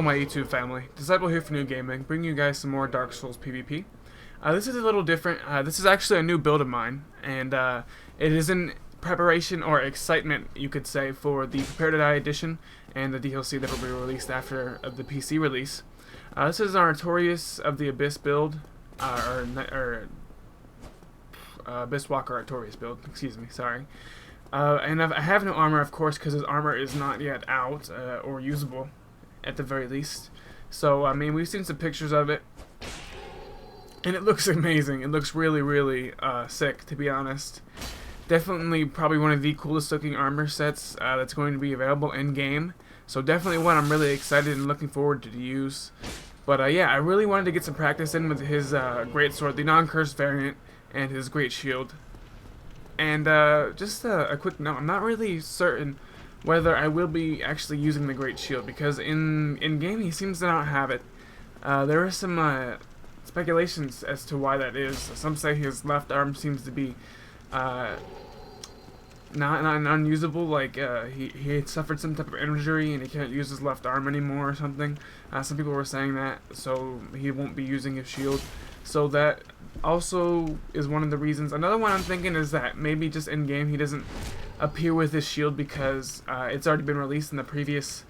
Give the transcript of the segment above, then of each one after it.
Hello my YouTube family, Disciple here for New Gaming, bringing you guys some more Dark Souls PvP. This is a little different. This is actually a new build of mine, and it is in preparation or excitement, you could say, for the Prepare to Die edition and the DLC that will be released after the PC release. This is an Artorias of the Abyss build, Abyss Walker Artorias build, excuse me, sorry. And I have no armor, of course, because his armor is not yet out, or usable, at the very least. So, I mean, we've seen some pictures of it, and it looks amazing. It looks really, really sick, to be honest. Definitely probably one of the coolest looking armor sets that's going to be available in-game. So definitely one I'm really excited and looking forward to use. But yeah, I really wanted to get some practice in with his great sword, the non-cursed variant, and his great shield. And just a quick note, I'm not really certain whether I will be actually using the great shield, because in game he seems to not have it. There are some speculations as to why that is. Some say his left arm seems to be not unusable, like he had suffered some type of injury and he can't use his left arm anymore or something. Some people were saying that, so he won't be using his shield. So that also is one of the reasons. Another one I'm thinking is that maybe just in game he doesn't appear with his shield because it's already been released in the previous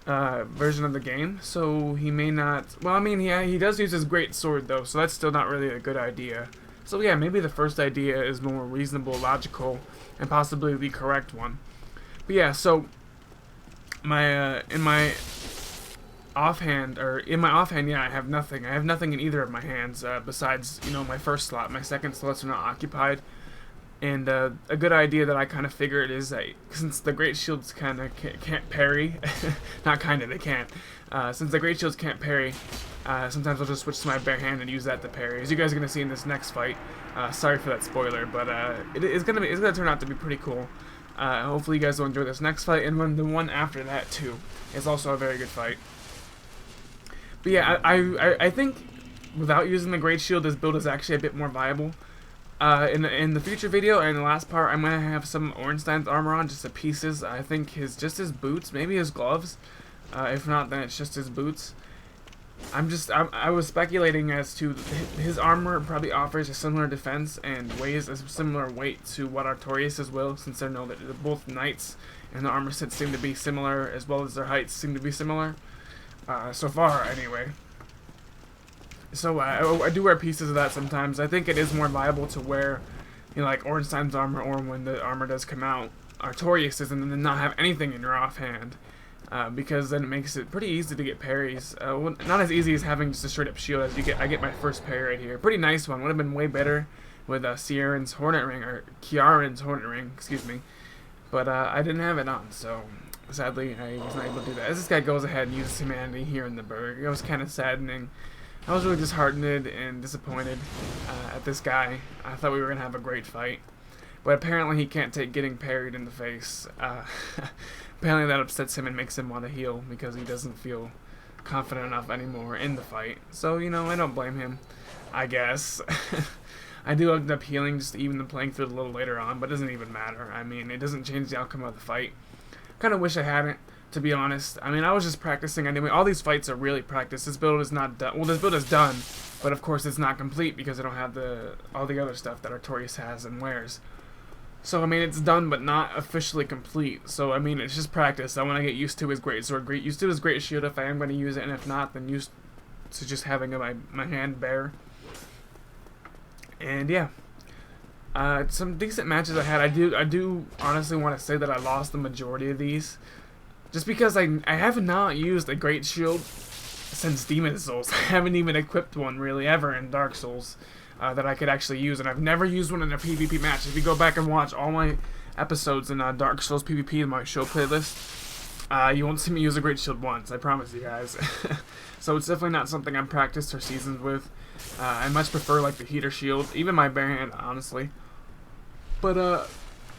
version of the game, so he may not. Well, I mean, he does use his great sword though, so that's still not really a good idea. So yeah, maybe the first idea is more reasonable, logical, and possibly the correct one. But yeah, so in my offhand, yeah, I have nothing. I have nothing in either of my hands besides, you know, my first slot. My second slots are not occupied. And a good idea that I kind of figured is that since the Great Shields kind of can't parry, not kind of, they can't. Since the Great Shields can't parry, sometimes I'll just switch to my bare hand and use that to parry. As you guys are gonna see in this next fight. Sorry for that spoiler, but it's gonna turn out to be pretty cool. Hopefully you guys will enjoy this next fight, and the one after that too is also a very good fight. But yeah, I think without using the Great Shield, this build is actually a bit more viable. In the future video and the last part, I'm gonna have some Ornstein's armor on, just the pieces. I think just his boots, maybe his gloves. If not, then it's just his boots. I was speculating as to his armor probably offers a similar defense and weighs a similar weight to what Artorias will, since I know that both knights and the armor sets seem to be similar, as well as their heights seem to be similar. So far, anyway. So I do wear pieces of that sometimes. I think it is more viable to wear, you know, like Ornstein's armor, or when the armor does come out, Artorias' and then not have anything in your offhand, because then it makes it pretty easy to get parries. Well, not as easy as having just a straight up shield as you get. I get my first parry right here. Pretty nice one. Would have been way better with Kiaran's Hornet Ring, excuse me. But I didn't have it on, so sadly I was not able to do that. As this guy goes ahead and uses humanity here in the burg, it was kind of saddening. I was really disheartened and disappointed at this guy. I thought we were going to have a great fight. But apparently he can't take getting parried in the face. Apparently that upsets him and makes him want to heal because he doesn't feel confident enough anymore in the fight. So, you know, I don't blame him, I guess. I do end up healing just to even the playing field a little later on, but it doesn't even matter. I mean, it doesn't change the outcome of the fight. Kind of wish I hadn't, to be honest. I mean, I was just practicing anyway. All these fights are really practice. This build is not done. Well, this build is done, but of course it's not complete because I don't have all the other stuff that Artorias has and wears. So, I mean, it's done but not officially complete. So, I mean, it's just practice. I want to get used to his great sword, used to his great shield if I am going to use it, and if not, then used to just having my hand bare. And yeah. Some decent matches I had. I do honestly want to say that I lost the majority of these. Just because I have not used a great shield since Demon Souls. I haven't even equipped one really ever in Dark Souls that I could actually use, and I've never used one in a PvP match. If you go back and watch all my episodes in Dark Souls PvP in my show playlist, you won't see me use a great shield once, I promise you guys. So it's definitely not something I'm practiced or seasoned with. I much prefer like the heater shield, even my bare hand, honestly. But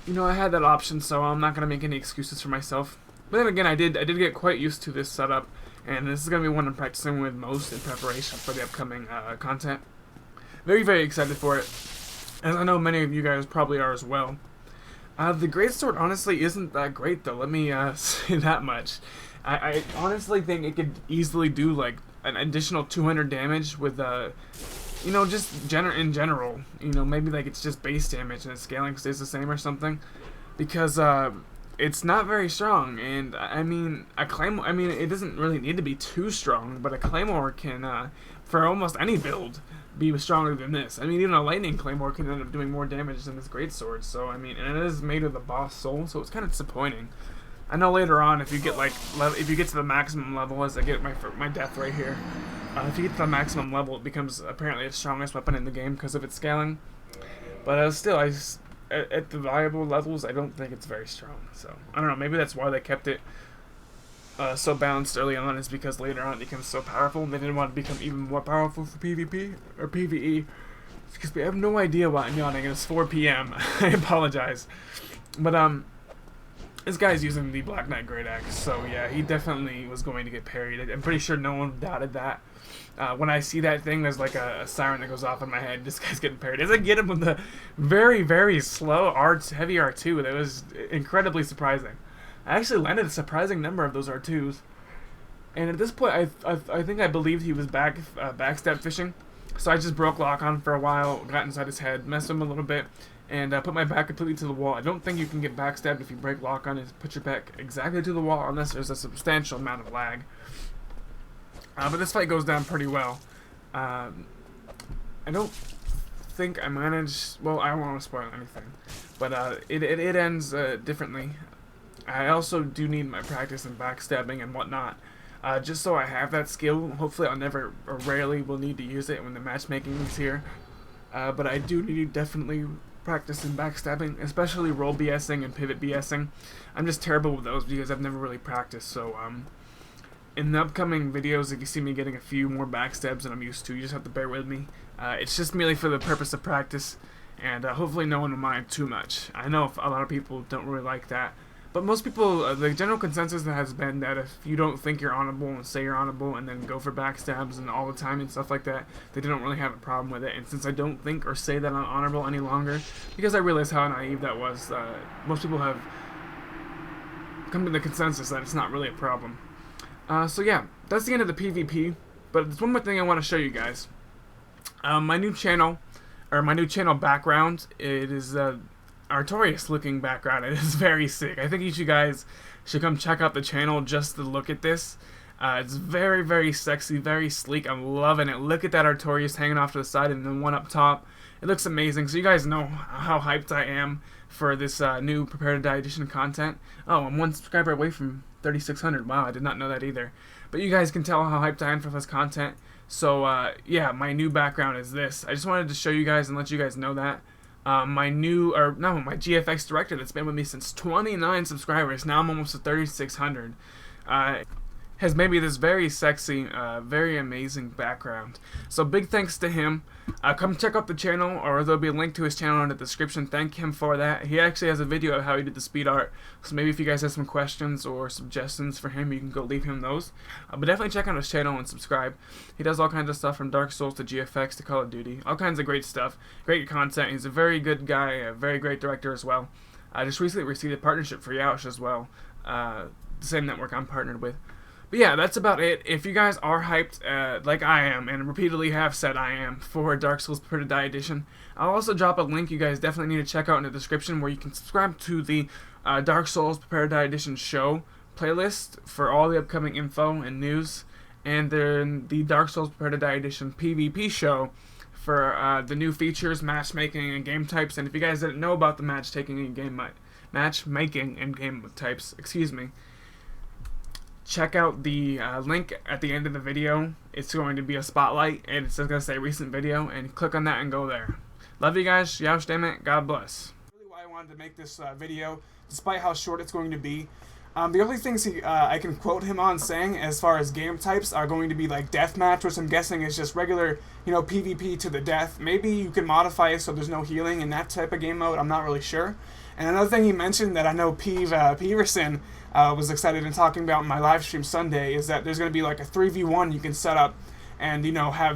you know, I had that option, so I'm not gonna make any excuses for myself. But then again, I did get quite used to this setup, and this is going to be one I'm practicing with most in preparation for the upcoming content. Very, very excited for it, as I know many of you guys probably are as well. The greatsword honestly isn't that great though, let me say that much. I honestly think it could easily do like an additional 200 damage with you know, just in general. You know, maybe like it's just base damage and the scaling stays the same or something, because it's not very strong. And I mean, a claymore. I mean, it doesn't really need to be too strong, but a claymore can, for almost any build, be stronger than this. I mean, even a lightning claymore can end up doing more damage than this greatsword. So I mean, and it is made of the boss soul, so it's kind of disappointing. I know later on, if you get like if you get to the maximum level, as I get my death right here, if you get to the maximum level, it becomes apparently the strongest weapon in the game because of its scaling. But still, at the viable levels, I don't think it's very strong. So I don't know. Maybe that's why they kept it so balanced early on, is because later on it becomes so powerful, and they didn't want to become even more powerful for PvP or PvE. Because we have no idea why I'm yawning. It's 4 p.m. I apologize, but this guy's using the Black Knight Great Axe, so yeah, he definitely was going to get parried. I'm pretty sure no one doubted that. When I see that thing, there's like a siren that goes off in my head. This guy's getting parried. As I get him with the very, very slow heavy R2, that was incredibly surprising. I actually landed a surprising number of those R2s. And at this point, I think I believed he was backstab fishing. So I just broke lock on for a while, got inside his head, messed him a little bit, and put my back completely to the wall. I don't think you can get backstabbed if you break lock on and put your back exactly to the wall, unless there's a substantial amount of lag. But this fight goes down pretty well. I don't think I managed... Well, I don't want to spoil anything. But it ends differently. I also do need my practice in backstabbing and whatnot. Just so I have that skill. Hopefully I'll never, or rarely, will need to use it when the matchmaking is here. But I do need to definitely practice in backstabbing, especially roll BSing and pivot BSing. I'm just terrible with those because I've never really practiced. So in the upcoming videos, if you see me getting a few more backstabs than I'm used to, you just have to bear with me. It's just merely for the purpose of practice, and hopefully no one will mind too much. I know a lot of people don't really like that. But most people, the general consensus has been that if you don't think you're honorable and say you're honorable and then go for backstabs and all the time and stuff like that, they don't really have a problem with it. And since I don't think or say that I'm honorable any longer, because I realize how naive that was, most people have come to the consensus that it's not really a problem. So yeah, that's the end of the PvP. But there's one more thing I want to show you guys. My new channel, or my new channel background, it is Artorias looking background. It is very sick. I think each of you guys should come check out the channel just to look at this. It's very, very sexy, very sleek. I'm loving it. Look at that Artorias hanging off to the side and then one up top. It looks amazing. So you guys know how hyped I am for this new Prepare to Die edition content. Oh, I'm 1 subscriber away from 3,600. Wow, I did not know that either. But you guys can tell how hyped I am for this content. So yeah, my new background is this. I just wanted to show you guys and let you guys know that. My GFX director that's been with me since 29 subscribers, now I'm almost at 3,600, has made me this very sexy, very amazing background. So big thanks to him. Come check out the channel, or there'll be a link to his channel in the description. Thank him for that. He actually has a video of how he did the speed art, so maybe if you guys have some questions or suggestions for him, you can go leave him those. But definitely check out his channel and subscribe. He does all kinds of stuff from Dark Souls to GFX to Call of Duty. All kinds of great stuff. Great content. He's a very good guy, a very great director as well. I just recently received a partnership for Yoush as well. The same network I'm partnered with. But yeah, that's about it. If you guys are hyped, like I am, and repeatedly have said I am, for Dark Souls Prepare to Die Edition, I'll also drop a link you guys definitely need to check out in the description where you can subscribe to the Dark Souls Prepare to Die Edition show playlist for all the upcoming info and news, and then the Dark Souls Prepare to Die Edition PvP show for the new features, matchmaking, and game types. And if you guys didn't know about the matchmaking and game types, excuse me, check out the link at the end of the video. It's going to be a spotlight, and it's just going to say recent video, and click on that and go there. Love you guys. Yoush, damn it. God bless. Really why I wanted to make this video, despite how short it's going to be. The only things I can quote him on saying as far as game types are going to be like deathmatch, which I'm guessing is just regular, PvP to the death. Maybe you can modify it so there's no healing in that type of game mode. I'm not really sure. And another thing he mentioned that I know Peverson was excited in talking about in my live stream Sunday is that there's going to be like a 3v1 you can set up and, have